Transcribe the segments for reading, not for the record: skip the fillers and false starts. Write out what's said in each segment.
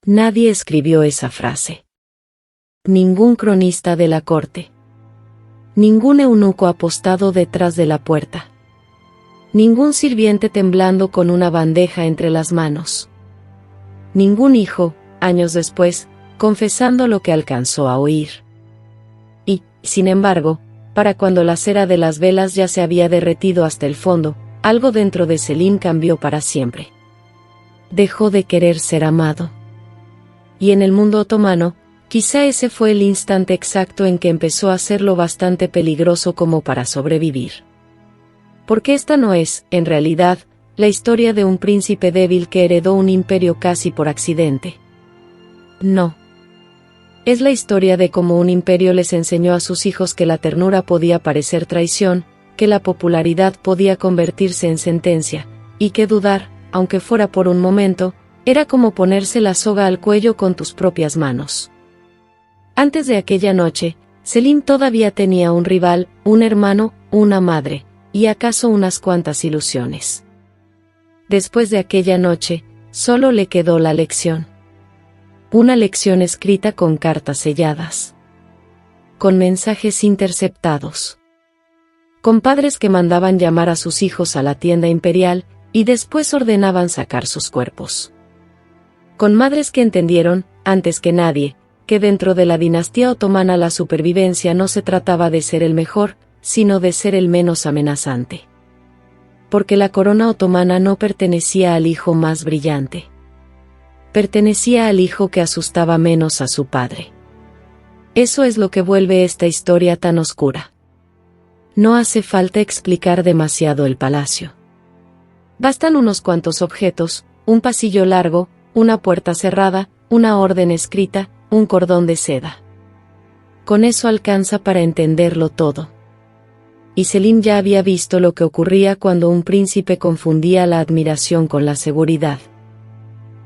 Nadie escribió esa frase. Ningún cronista de la corte. Ningún eunuco apostado detrás de la puerta. Ningún sirviente temblando con una bandeja entre las manos. Ningún hijo, años después, confesando lo que alcanzó a oír. Y, sin embargo, para cuando la cera de las velas ya se había derretido hasta el fondo, algo dentro de Selim cambió para siempre. Dejó de querer ser amado. Y en el mundo otomano, quizá ese fue el instante exacto en que empezó a ser lo bastante peligroso como para sobrevivir. Porque esta no es, en realidad, la historia de un príncipe débil que heredó un imperio casi por accidente. No. Es la historia de cómo un imperio les enseñó a sus hijos que la ternura podía parecer traición, que la popularidad podía convertirse en sentencia, y que dudar, aunque fuera por un momento, era como ponerse la soga al cuello con tus propias manos. Antes de aquella noche, Selim todavía tenía un rival, un hermano, una madre, y acaso unas cuantas ilusiones. Después de aquella noche, solo le quedó la lección. Una lección escrita con cartas selladas. Con mensajes interceptados. Con padres que mandaban llamar a sus hijos a la tienda imperial, y después ordenaban sacar sus cuerpos. Con madres que entendieron, antes que nadie, que dentro de la dinastía otomana la supervivencia no se trataba de ser el mejor, sino de ser el menos amenazante. Porque la corona otomana no pertenecía al hijo más brillante. Pertenecía al hijo que asustaba menos a su padre. Eso es lo que vuelve esta historia tan oscura. No hace falta explicar demasiado el palacio. Bastan unos cuantos objetos, un pasillo largo, una puerta cerrada, una orden escrita, un cordón de seda. Con eso alcanza para entenderlo todo. Y Selim ya había visto lo que ocurría cuando un príncipe confundía la admiración con la seguridad.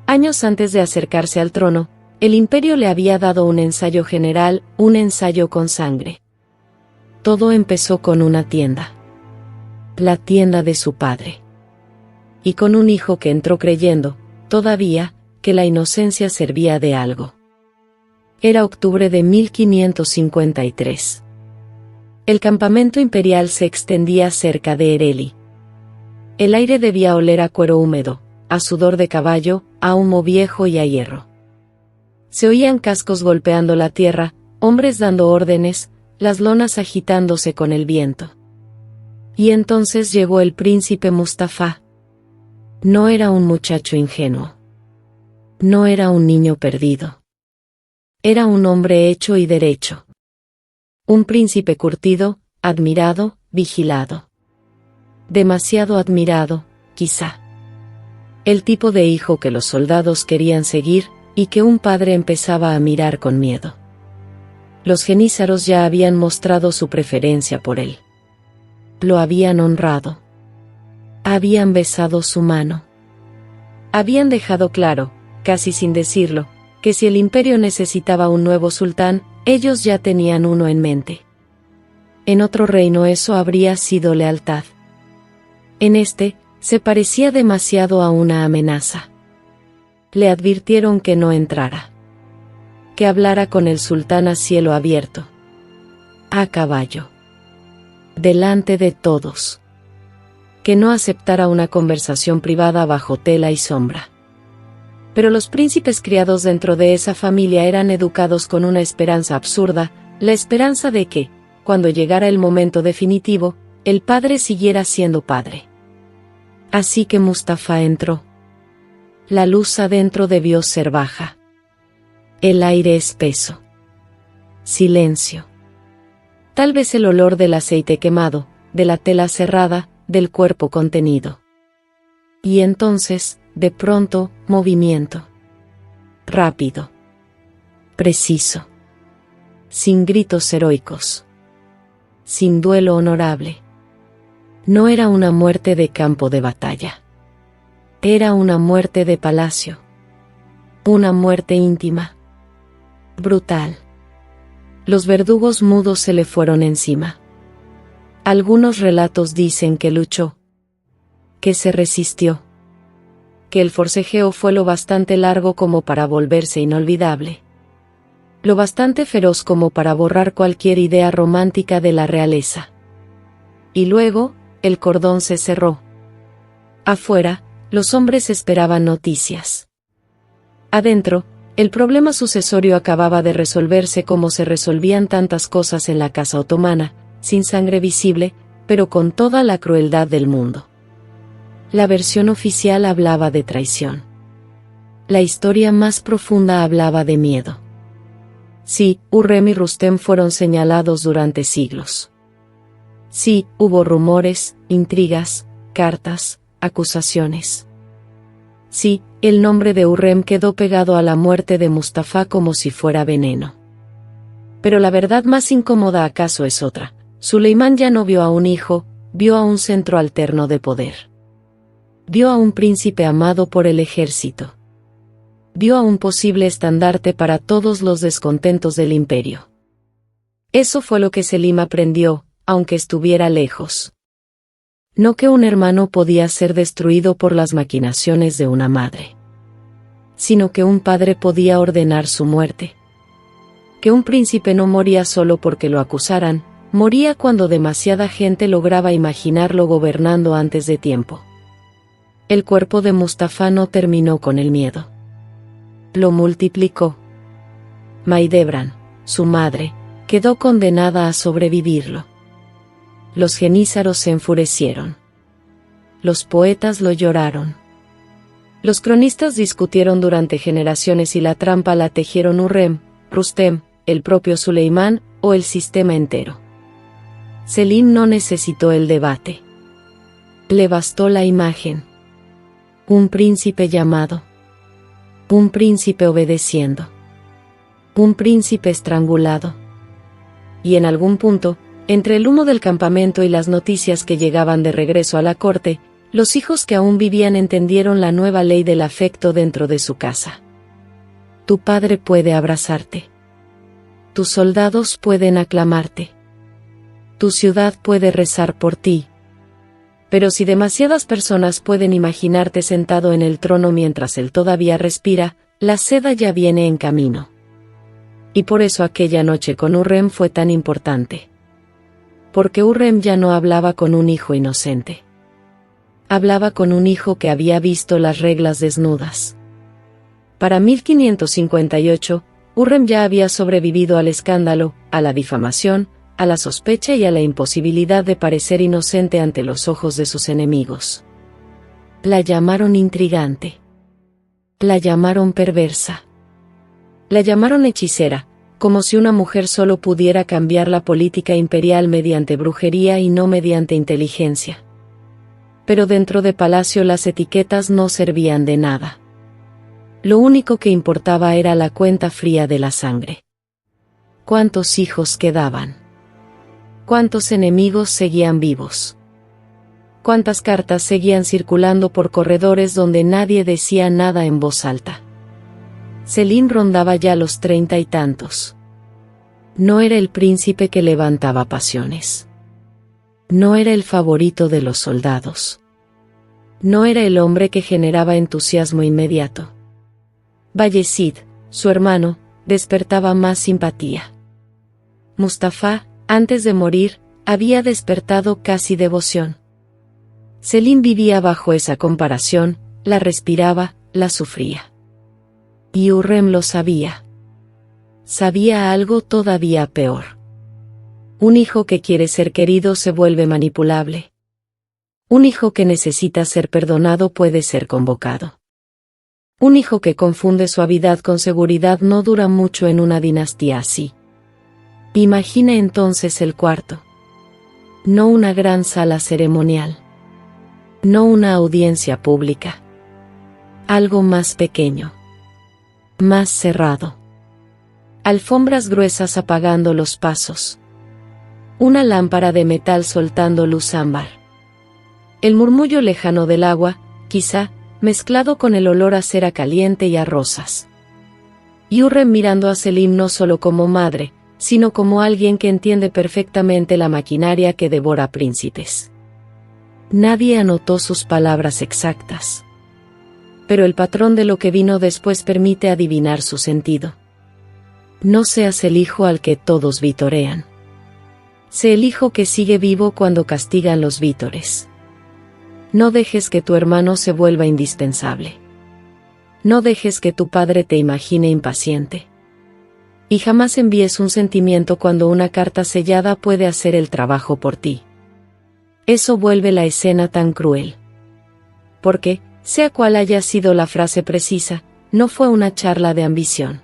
Años antes de acercarse al trono, el imperio le había dado un ensayo general, un ensayo con sangre. Todo empezó con una tienda. La tienda de su padre. Y con un hijo que entró creyendo, todavía, que la inocencia servía de algo. Era octubre de 1553. El campamento imperial se extendía cerca de Ereli. El aire debía oler a cuero húmedo, a sudor de caballo, a humo viejo y a hierro. Se oían cascos golpeando la tierra, hombres dando órdenes, las lonas agitándose con el viento. Y entonces llegó el príncipe Mustafá. No era un muchacho ingenuo. No era un niño perdido. Era un hombre hecho y derecho. Un príncipe curtido, admirado, vigilado. Demasiado admirado, quizá. El tipo de hijo que los soldados querían seguir, y que un padre empezaba a mirar con miedo. Los genízaros ya habían mostrado su preferencia por él. Lo habían honrado. Habían besado su mano. Habían dejado claro, casi sin decirlo, que si el imperio necesitaba un nuevo sultán, ellos ya tenían uno en mente. En otro reino eso habría sido lealtad. En este, se parecía demasiado a una amenaza. Le advirtieron que no entrara. Que hablara con el sultán a cielo abierto. A caballo. Delante de todos. Que no aceptara una conversación privada bajo tela y sombra. Pero los príncipes criados dentro de esa familia eran educados con una esperanza absurda, la esperanza de que, cuando llegara el momento definitivo, el padre siguiera siendo padre. Así que Mustafá entró. La luz adentro debió ser baja. El aire espeso. Silencio. Tal vez el olor del aceite quemado, de la tela cerrada, del cuerpo contenido. Y entonces, de pronto, movimiento. Rápido. Preciso. Sin gritos heroicos. Sin duelo honorable. No era una muerte de campo de batalla. Era una muerte de palacio. Una muerte íntima. Brutal. Los verdugos mudos se le fueron encima. Algunos relatos dicen que luchó. Que se resistió. que el forcejeo fue lo bastante largo como para volverse inolvidable. Lo bastante feroz como para borrar cualquier idea romántica de la realeza. Y luego, el cordón se cerró. Afuera, los hombres esperaban noticias. Adentro, el problema sucesorio acababa de resolverse como se resolvían tantas cosas en la casa otomana, sin sangre visible, pero con toda la crueldad del mundo. La versión oficial hablaba de traición. La historia más profunda hablaba de miedo. Sí, Hurrem y Rustem fueron señalados durante siglos. Sí, hubo rumores, intrigas, cartas, acusaciones. Sí, el nombre de Hurrem quedó pegado a la muerte de Mustafa como si fuera veneno. Pero la verdad más incómoda acaso es otra. Suleimán ya no vio a un hijo, vio a un centro alterno de poder. Vio a un príncipe amado por el ejército. Vio a un posible estandarte para todos los descontentos del imperio. Eso fue lo que Selim aprendió, aunque estuviera lejos. No que un hermano podía ser destruido por las maquinaciones de una madre, sino que un padre podía ordenar su muerte. Que un príncipe no moría solo porque lo acusaran, moría cuando demasiada gente lograba imaginarlo gobernando antes de tiempo. El cuerpo de Mustafa no terminó con el miedo. Lo multiplicó. Maidebran, su madre, quedó condenada a sobrevivirlo. Los genízaros se enfurecieron. Los poetas lo lloraron. Los cronistas discutieron durante generaciones y la trampa la tejieron Hurrem, Rustem, el propio Suleimán o el sistema entero. Selim no necesitó el debate. Le bastó la imagen. Un príncipe llamado. Un príncipe obedeciendo. Un príncipe estrangulado. Y en algún punto, entre el humo del campamento y las noticias que llegaban de regreso a la corte, los hijos que aún vivían entendieron la nueva ley del afecto dentro de su casa. Tu padre puede abrazarte. Tus soldados pueden aclamarte. Tu ciudad puede rezar por ti. Pero si demasiadas personas pueden imaginarte sentado en el trono mientras él todavía respira, la seda ya viene en camino. Y por eso aquella noche con Hurrem fue tan importante. Porque Hurrem ya no hablaba con un hijo inocente. Hablaba con un hijo que había visto las reglas desnudas. Para 1558, Hurrem ya había sobrevivido al escándalo, a la difamación, a la sospecha y a la imposibilidad de parecer inocente ante los ojos de sus enemigos. La llamaron intrigante. La llamaron perversa. La llamaron hechicera, como si una mujer solo pudiera cambiar la política imperial mediante brujería y no mediante inteligencia. Pero dentro de palacio las etiquetas no servían de nada. Lo único que importaba era la cuenta fría de la sangre. ¿Cuántos hijos quedaban? ¿Cuántos enemigos seguían vivos? ¿Cuántas cartas seguían circulando por corredores donde nadie decía nada en voz alta? Selim rondaba ya los 30 y tantos. No era el príncipe que levantaba pasiones. No era el favorito de los soldados. No era el hombre que generaba entusiasmo inmediato. Bayezid, su hermano, despertaba más simpatía. Mustafa, antes de morir, había despertado casi devoción. Selim vivía bajo esa comparación, la respiraba, la sufría. Y Hurrem lo sabía. Sabía algo todavía peor. Un hijo que quiere ser querido se vuelve manipulable. Un hijo que necesita ser perdonado puede ser convocado. Un hijo que confunde suavidad con seguridad no dura mucho en una dinastía así. Imagina entonces el cuarto. No una gran sala ceremonial. No una audiencia pública. Algo más pequeño. Más cerrado. Alfombras gruesas apagando los pasos. Una lámpara de metal soltando luz ámbar. El murmullo lejano del agua, quizá, mezclado con el olor a cera caliente y a rosas. Y Hurrem mirando a Selim no solo como madre, sino como alguien que entiende perfectamente la maquinaria que devora príncipes. Nadie anotó sus palabras exactas. pero el patrón de lo que vino después permite adivinar su sentido. No seas el hijo al que todos vitorean. Sé el hijo que sigue vivo cuando castigan los vítores. No dejes que tu hermano se vuelva indispensable. No dejes que tu padre te imagine impaciente. Y jamás envíes un sentimiento cuando una carta sellada puede hacer el trabajo por ti. Eso vuelve la escena tan cruel. Porque, sea cual haya sido la frase precisa, no fue una charla de ambición.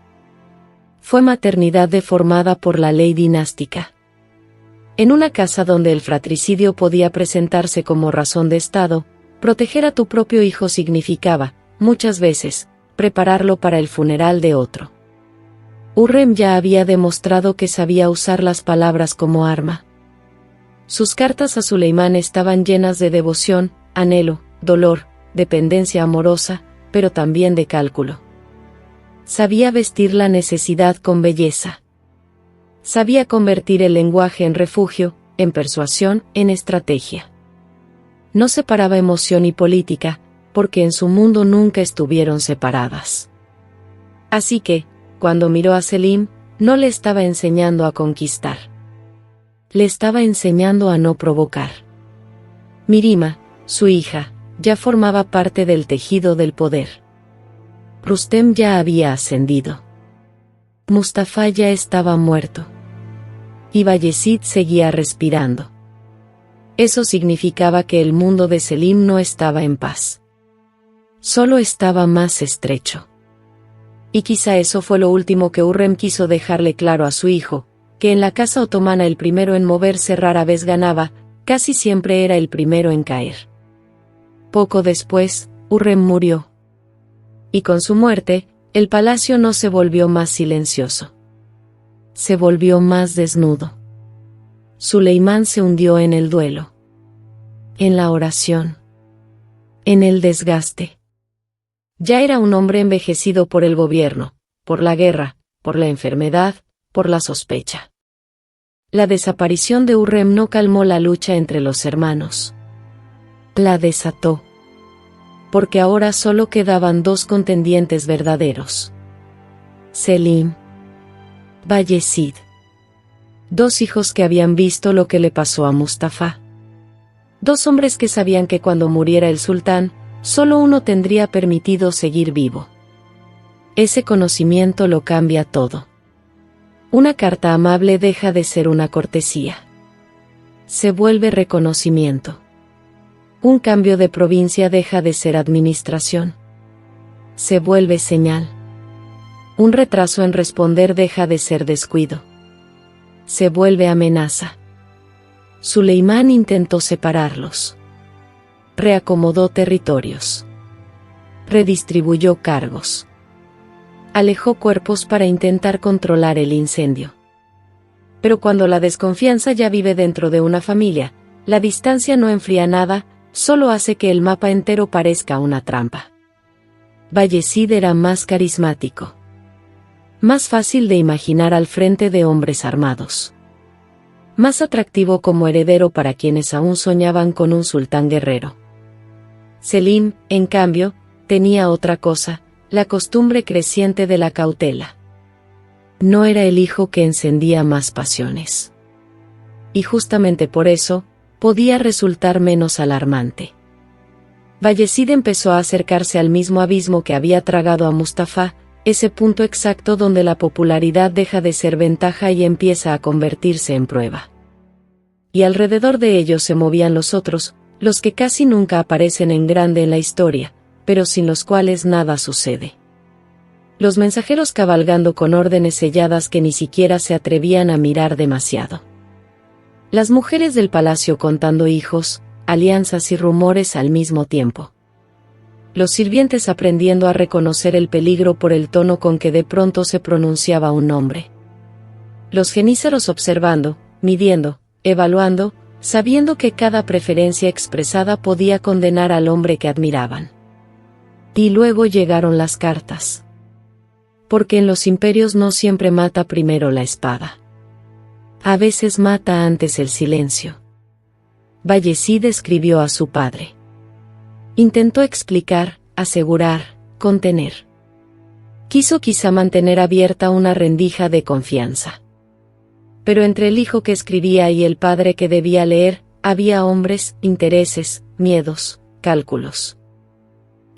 Fue maternidad deformada por la ley dinástica. En una casa donde el fratricidio podía presentarse como razón de Estado, proteger a tu propio hijo significaba, muchas veces, prepararlo para el funeral de otro. Hurrem ya había demostrado que sabía usar las palabras como arma. Sus cartas a Suleimán estaban llenas de devoción, anhelo, dolor, dependencia amorosa, pero también de cálculo. Sabía vestir la necesidad con belleza. Sabía convertir el lenguaje en refugio, en persuasión, en estrategia. No separaba emoción y política, porque en su mundo nunca estuvieron separadas. Así que, cuando miró a Selim, no le estaba enseñando a conquistar. Le estaba enseñando a no provocar. Mirima, su hija, ya formaba parte del tejido del poder. Rustem ya había ascendido. Mustafa ya estaba muerto. Y Bayezid seguía respirando. Eso significaba que el mundo de Selim no estaba en paz. Solo estaba más estrecho. Y quizá eso fue lo último que Hurrem quiso dejarle claro a su hijo, que en la casa otomana el primero en moverse rara vez ganaba, casi siempre era el primero en caer. Poco después, Hurrem murió. Y con su muerte, el palacio no se volvió más silencioso. Se volvió más desnudo. Suleimán se hundió en el duelo. En la oración. En el desgaste. Ya era un hombre envejecido por el gobierno, por la guerra, por la enfermedad, por la sospecha. La desaparición de Hurrem no calmó la lucha entre los hermanos. La desató. Porque ahora solo quedaban dos contendientes verdaderos. Selim. Bayezid. Dos hijos que habían visto lo que le pasó a Mustafa. Dos hombres que sabían que cuando muriera el sultán, solo uno tendría permitido seguir vivo. Ese conocimiento lo cambia todo. Una carta amable deja de ser una cortesía. Se vuelve reconocimiento. Un cambio de provincia deja de ser administración. Se vuelve señal. Un retraso en responder deja de ser descuido. Se vuelve amenaza. Suleimán intentó separarlos. Reacomodó territorios. Redistribuyó cargos. Alejó cuerpos para intentar controlar el incendio. Pero cuando la desconfianza ya vive dentro de una familia, la distancia no enfría nada, solo hace que el mapa entero parezca una trampa. Bayezid era más carismático. Más fácil de imaginar al frente de hombres armados. Más atractivo como heredero para quienes aún soñaban con un sultán guerrero. Selim, en cambio, tenía otra cosa, la costumbre creciente de la cautela. No era el hijo que encendía más pasiones. Y justamente por eso, podía resultar menos alarmante. Bayezid empezó a acercarse al mismo abismo que había tragado a Mustafa, ese punto exacto donde la popularidad deja de ser ventaja y empieza a convertirse en prueba. Y alrededor de ellos se movían los otros, los que casi nunca aparecen en grande en la historia, pero sin los cuales nada sucede. Los mensajeros cabalgando con órdenes selladas que ni siquiera se atrevían a mirar demasiado. Las mujeres del palacio contando hijos, alianzas y rumores al mismo tiempo. Los sirvientes aprendiendo a reconocer el peligro por el tono con que de pronto se pronunciaba un nombre. Los genízaros observando, midiendo, evaluando, sabiendo que cada preferencia expresada podía condenar al hombre que admiraban. Y luego llegaron las cartas. Porque en los imperios no siempre mata primero la espada. A veces mata antes el silencio. Bayezid escribió a su padre. Intentó explicar, asegurar, contener. Quiso quizá mantener abierta una rendija de confianza. Pero entre el hijo que escribía y el padre que debía leer, había hombres, intereses, miedos, cálculos.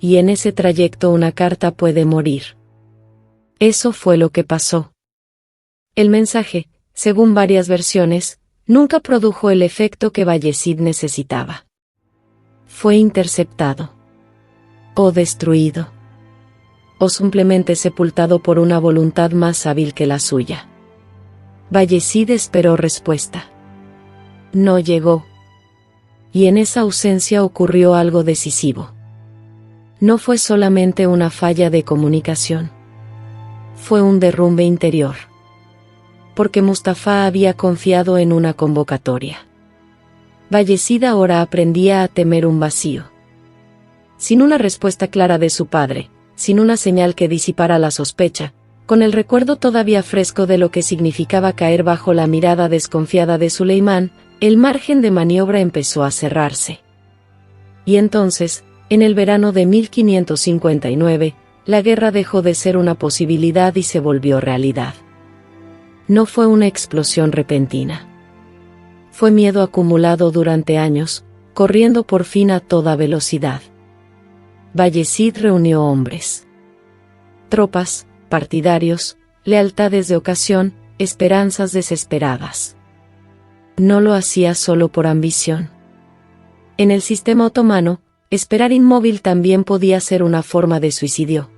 Y en ese trayecto una carta puede morir. Eso fue lo que pasó. El mensaje, según varias versiones, nunca produjo el efecto que Bayezid necesitaba. Fue interceptado. O destruido. O simplemente sepultado por una voluntad más hábil que la suya. Bayezid esperó respuesta. No llegó. Y en esa ausencia ocurrió algo decisivo. No fue solamente una falla de comunicación. Fue un derrumbe interior. Porque Mustafa había confiado en una convocatoria. Bayezid ahora aprendía a temer un vacío. Sin una respuesta clara de su padre, sin una señal que disipara la sospecha, con el recuerdo todavía fresco de lo que significaba caer bajo la mirada desconfiada de Suleimán, el margen de maniobra empezó a cerrarse. Y entonces, en el verano de 1559, la guerra dejó de ser una posibilidad y se volvió realidad. No fue una explosión repentina. Fue miedo acumulado durante años, corriendo por fin a toda velocidad. Bayezid reunió hombres. Tropas, partidarios, lealtades de ocasión, esperanzas desesperadas. No lo hacía solo por ambición. En el sistema otomano, esperar inmóvil también podía ser una forma de suicidio.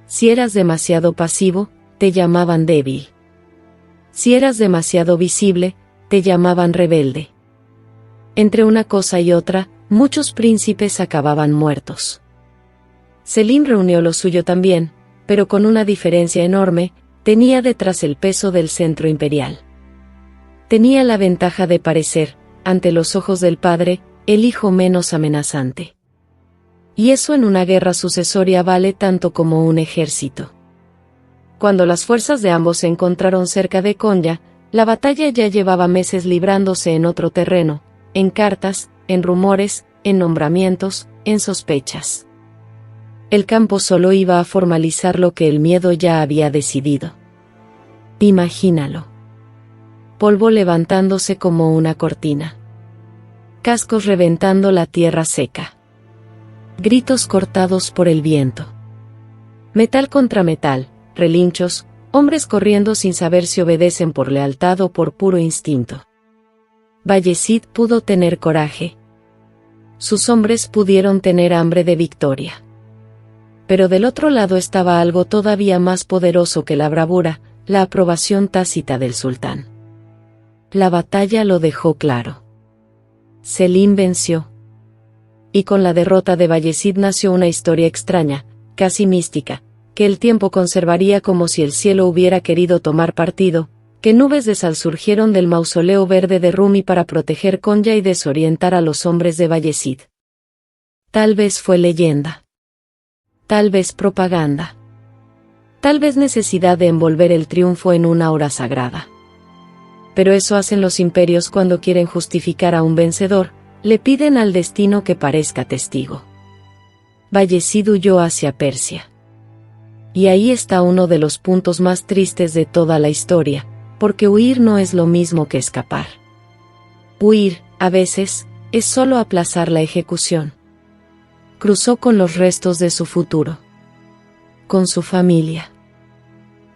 Si eras demasiado pasivo, te llamaban débil. Si eras demasiado visible, te llamaban rebelde. Entre una cosa y otra, muchos príncipes acababan muertos. Selim reunió lo suyo también, pero con una diferencia enorme, tenía detrás el peso del centro imperial. Tenía la ventaja de parecer, ante los ojos del padre, el hijo menos amenazante. Y eso en una guerra sucesoria vale tanto como un ejército. Cuando las fuerzas de ambos se encontraron cerca de Konya, la batalla ya llevaba meses librándose en otro terreno, en cartas, en rumores, en nombramientos, en sospechas. El campo solo iba a formalizar lo que el miedo ya había decidido. Imagínalo. Polvo levantándose como una cortina. Cascos reventando la tierra seca. Gritos cortados por el viento. Metal contra metal, relinchos, hombres corriendo sin saber si obedecen por lealtad o por puro instinto. Bayezid pudo tener coraje. Sus hombres pudieron tener hambre de victoria. Pero del otro lado estaba algo todavía más poderoso que la bravura, la aprobación tácita del sultán. La batalla lo dejó claro. Selim venció. Y con la derrota de Bayezid nació una historia extraña, casi mística, que el tiempo conservaría como si el cielo hubiera querido tomar partido, que nubes de sal surgieron del mausoleo verde de Rumi para proteger Konya y desorientar a los hombres de Bayezid. Tal vez fue leyenda. Tal vez propaganda. Tal vez necesidad de envolver el triunfo en una hora sagrada. Pero eso hacen los imperios cuando quieren justificar a un vencedor, le piden al destino que parezca testigo. Bayezid huyó hacia Persia. Y ahí está uno de los puntos más tristes de toda la historia, porque huir no es lo mismo que escapar. Huir, a veces, es solo aplazar la ejecución. Cruzó con los restos de su futuro. Con su familia.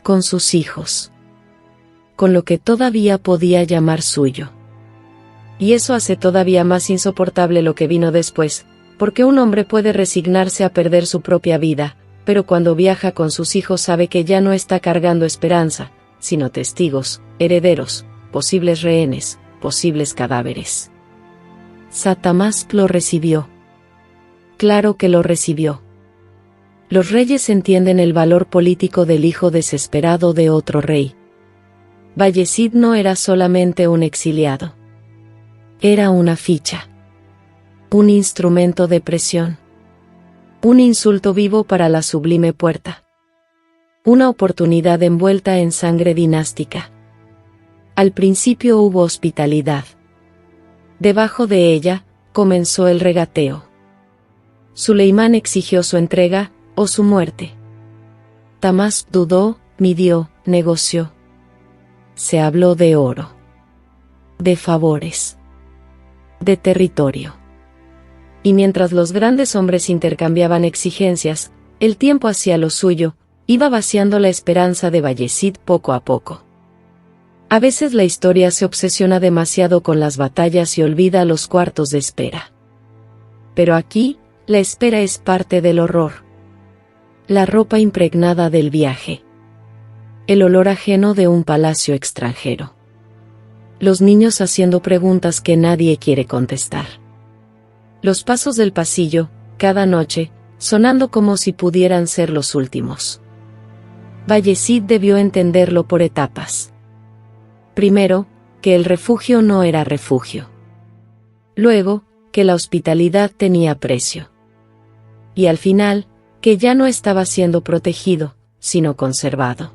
Con sus hijos. Con lo que todavía podía llamar suyo. Y eso hace todavía más insoportable lo que vino después, porque un hombre puede resignarse a perder su propia vida, pero cuando viaja con sus hijos sabe que ya no está cargando esperanza, sino testigos, herederos, posibles rehenes, posibles cadáveres. Satamás lo recibió. Claro que lo recibió. Los reyes entienden el valor político del hijo desesperado de otro rey. Bayezid no era solamente un exiliado. Era una ficha. Un instrumento de presión. Un insulto vivo para la sublime puerta. Una oportunidad envuelta en sangre dinástica. Al principio hubo hospitalidad. Debajo de ella, comenzó el regateo. Suleimán exigió su entrega o su muerte. Tahmasp dudó, midió, negoció. Se habló de oro, de favores, de territorio. Y mientras los grandes hombres intercambiaban exigencias, el tiempo hacía lo suyo, iba vaciando la esperanza de Bayezid poco a poco. A veces la historia se obsesiona demasiado con las batallas y olvida los cuartos de espera. Pero aquí, la espera es parte del horror. La ropa impregnada del viaje. El olor ajeno de un palacio extranjero. Los niños haciendo preguntas que nadie quiere contestar. Los pasos del pasillo, cada noche, sonando como si pudieran ser los últimos. Bayezid debió entenderlo por etapas. Primero, que el refugio no era refugio. Luego, que la hospitalidad tenía precio. Y al final, que ya no estaba siendo protegido, sino conservado.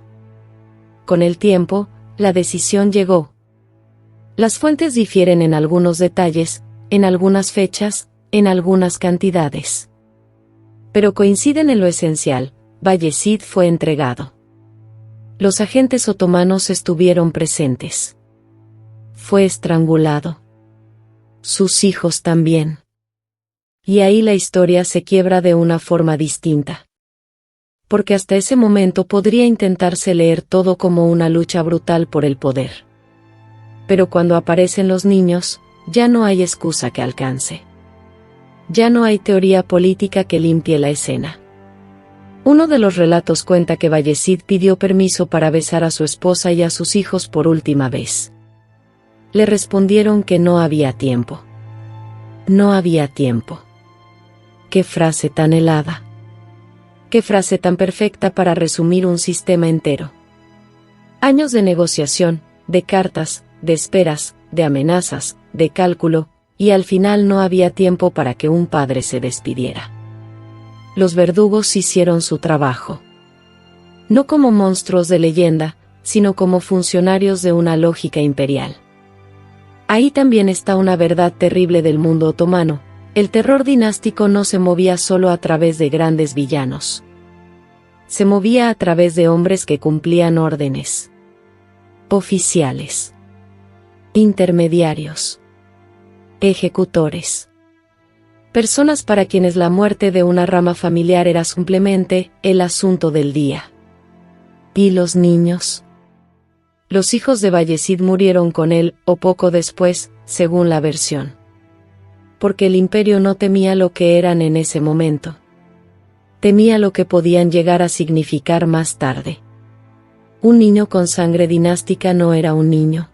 Con el tiempo, la decisión llegó. Las fuentes difieren en algunos detalles, en algunas fechas, en algunas cantidades. Pero coinciden en lo esencial: Bayezid fue entregado. Los agentes otomanos estuvieron presentes. Fue estrangulado. Sus hijos también. Y ahí la historia se quiebra de una forma distinta. Porque hasta ese momento podría intentarse leer todo como una lucha brutal por el poder. Pero cuando aparecen los niños, ya no hay excusa que alcance. Ya no hay teoría política que limpie la escena. Uno de los relatos cuenta que Bayezid pidió permiso para besar a su esposa y a sus hijos por última vez. Le respondieron que no había tiempo. No había tiempo. ¡Qué frase tan helada! ¡Qué frase tan perfecta para resumir un sistema entero! Años de negociación, de cartas, de esperas, de amenazas, de cálculo, y al final no había tiempo para que un padre se despidiera. Los verdugos hicieron su trabajo. No como monstruos de leyenda, sino como funcionarios de una lógica imperial. Ahí también está una verdad terrible del mundo otomano: el terror dinástico no se movía solo a través de grandes villanos. Se movía a través de hombres que cumplían órdenes. Oficiales. Intermediarios. Ejecutores. Personas para quienes la muerte de una rama familiar era simplemente el asunto del día. ¿Y los niños? Los hijos de Bayezid murieron con él, o poco después, según la versión. Porque el imperio no temía lo que eran en ese momento. Temía lo que podían llegar a significar más tarde. Un niño con sangre dinástica no era un niño.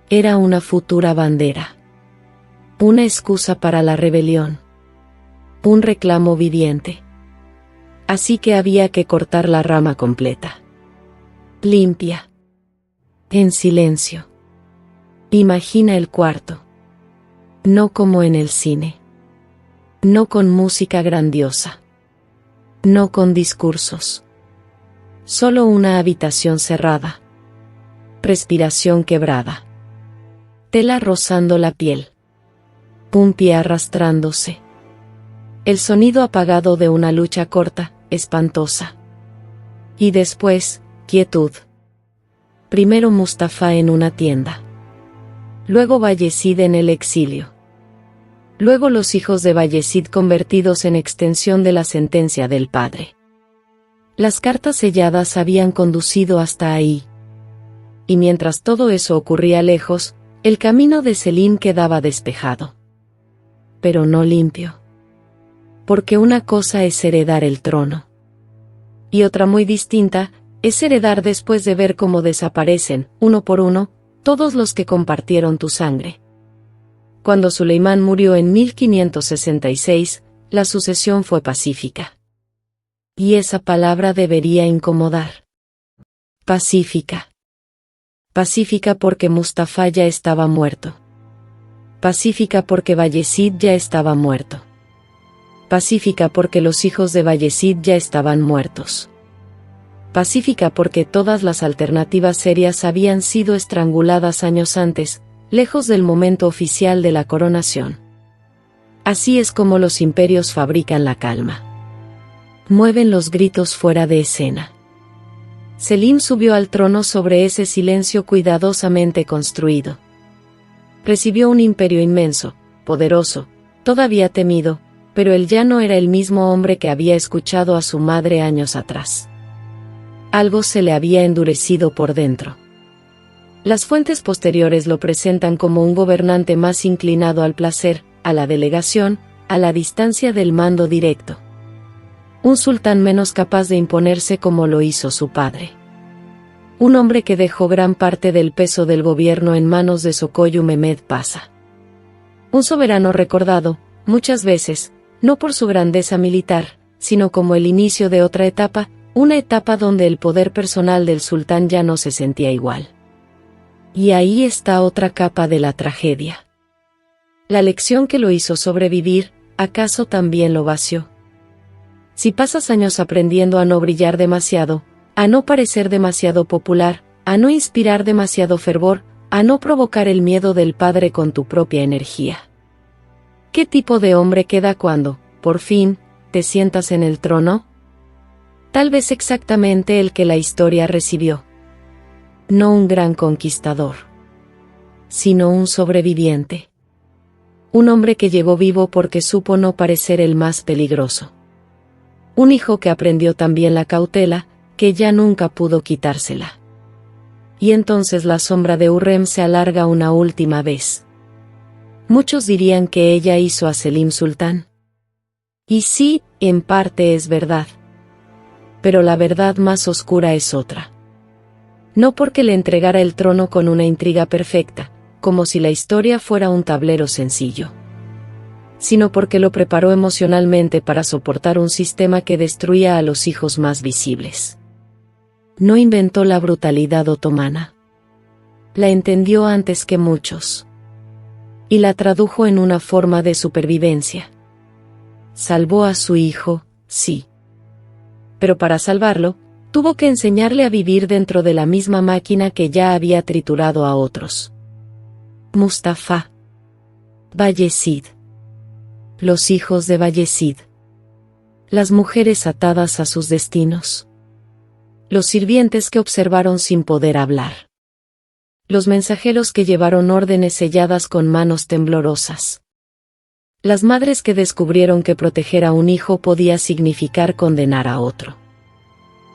Era una futura bandera. Una excusa para la rebelión. Un reclamo viviente. Así que había que cortar la rama completa. Limpia. En silencio. Imagina el cuarto. No como en el cine. No con música grandiosa. No con discursos. Solo una habitación cerrada. Respiración quebrada. Tela rozando la piel. Un pie arrastrándose. El sonido apagado de una lucha corta, espantosa. Y después, quietud. Primero Mustafa en una tienda. Luego Bayezid en el exilio. Luego los hijos de Bayezid convertidos en extensión de la sentencia del padre. Las cartas selladas habían conducido hasta ahí. Y mientras todo eso ocurría lejos, el camino de Selim quedaba despejado. Pero no limpio. Porque una cosa es heredar el trono. Y otra muy distinta, es heredar después de ver cómo desaparecen, uno por uno, todos los que compartieron tu sangre. Cuando Suleimán murió en 1566, la sucesión fue pacífica. Y esa palabra debería incomodar. Pacífica. Pacífica porque Mustafa ya estaba muerto. Pacífica porque Bayezid ya estaba muerto. Pacífica porque los hijos de Bayezid ya estaban muertos. Pacífica porque todas las alternativas serias habían sido estranguladas años antes, lejos del momento oficial de la coronación. Así es como los imperios fabrican la calma. Mueven los gritos fuera de escena. Selim subió al trono sobre ese silencio cuidadosamente construido. Recibió un imperio inmenso, poderoso, todavía temido, pero él ya no era el mismo hombre que había escuchado a su madre años atrás. Algo se le había endurecido por dentro. Las fuentes posteriores lo presentan como un gobernante más inclinado al placer, a la delegación, a la distancia del mando directo. Un sultán menos capaz de imponerse como lo hizo su padre. Un hombre que dejó gran parte del peso del gobierno en manos de Sokoyu Mehmed Pasha. Un soberano recordado, muchas veces, no por su grandeza militar, sino como el inicio de otra etapa, una etapa donde el poder personal del sultán ya no se sentía igual. Y ahí está otra capa de la tragedia. La lección que lo hizo sobrevivir, ¿acaso también lo vació? Si pasas años aprendiendo a no brillar demasiado, a no parecer demasiado popular, a no inspirar demasiado fervor, a no provocar el miedo del padre con tu propia energía. ¿Qué tipo de hombre queda cuando, por fin, te sientas en el trono? Tal vez exactamente el que la historia recibió. No un gran conquistador, sino un sobreviviente. Un hombre que llegó vivo porque supo no parecer el más peligroso. Un hijo que aprendió también la cautela, que ya nunca pudo quitársela. Y entonces la sombra de Hurrem se alarga una última vez. Muchos dirían que ella hizo a Selim sultán. Y sí, en parte es verdad. Pero la verdad más oscura es otra. No porque le entregara el trono con una intriga perfecta, como si la historia fuera un tablero sencillo, sino porque lo preparó emocionalmente para soportar un sistema que destruía a los hijos más visibles. No inventó la brutalidad otomana. La entendió antes que muchos. Y la tradujo en una forma de supervivencia. Salvó a su hijo, sí. Pero para salvarlo, tuvo que enseñarle a vivir dentro de la misma máquina que ya había triturado a otros. Mustafa. Bayezid. Los hijos de Bayezid. Las mujeres atadas a sus destinos. Los sirvientes que observaron sin poder hablar. Los mensajeros que llevaron órdenes selladas con manos temblorosas. Las madres que descubrieron que proteger a un hijo podía significar condenar a otro.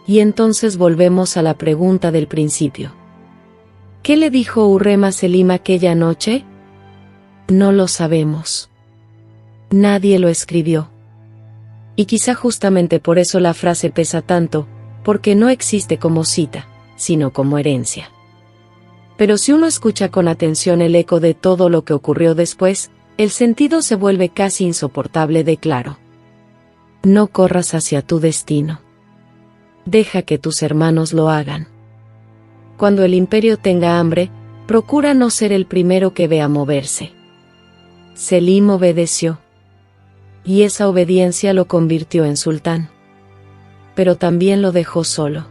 Y entonces volvemos a la pregunta del principio. ¿Qué le dijo Hurrem a Selim aquella noche? No lo sabemos. Nadie lo escribió. Y quizá justamente por eso la frase pesa tanto, porque no existe como cita, sino como herencia. Pero si uno escucha con atención el eco de todo lo que ocurrió después, el sentido se vuelve casi insoportable de claro. No corras hacia tu destino. Deja que tus hermanos lo hagan. Cuando el imperio tenga hambre, procura no ser el primero que vea moverse. Selim obedeció. Y esa obediencia lo convirtió en sultán. Pero también lo dejó solo.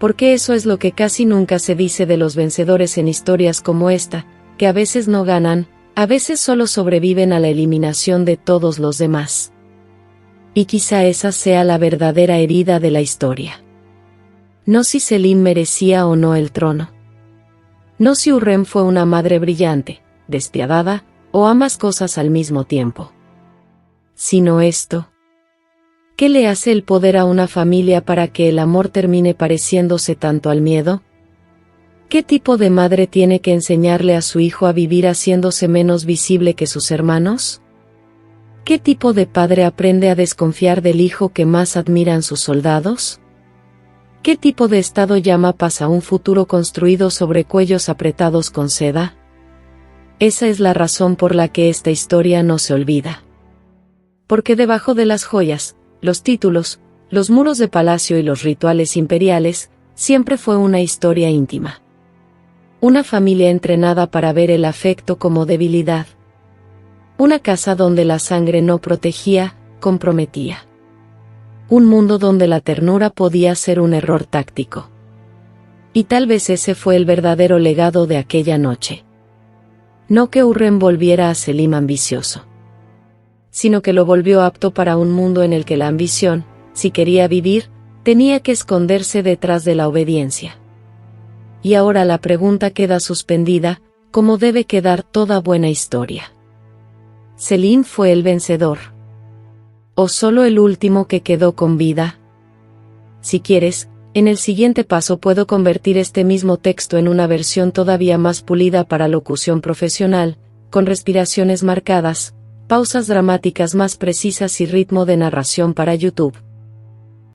Porque eso es lo que casi nunca se dice de los vencedores en historias como esta, que a veces no ganan, a veces solo sobreviven a la eliminación de todos los demás. Y quizá esa sea la verdadera herida de la historia. No si Selim merecía o no el trono. No si Hurrem fue una madre brillante, despiadada, o ambas cosas al mismo tiempo. Sino esto. ¿Qué le hace el poder a una familia para que el amor termine pareciéndose tanto al miedo? ¿Qué tipo de madre tiene que enseñarle a su hijo a vivir haciéndose menos visible que sus hermanos? ¿Qué tipo de padre aprende a desconfiar del hijo que más admiran sus soldados? ¿Qué tipo de estado llama paz a un futuro construido sobre cuellos apretados con seda? Esa es la razón por la que esta historia no se olvida. Porque debajo de las joyas, los títulos, los muros de palacio y los rituales imperiales, siempre fue una historia íntima. Una familia entrenada para ver el afecto como debilidad. Una casa donde la sangre no protegía, comprometía. Un mundo donde la ternura podía ser un error táctico. Y tal vez ese fue el verdadero legado de aquella noche. No que Hurrem volviera a Selim ambicioso. sino que lo volvió apto para un mundo en el que la ambición, si quería vivir, tenía que esconderse detrás de la obediencia. Y ahora la pregunta queda suspendida, ¿cómo debe quedar toda buena historia? ¿Selim fue el vencedor? ¿O solo el último que quedó con vida? Si quieres, en el siguiente paso puedo convertir este mismo texto en una versión todavía más pulida para locución profesional, con respiraciones marcadas, pausas dramáticas más precisas y ritmo de narración para YouTube.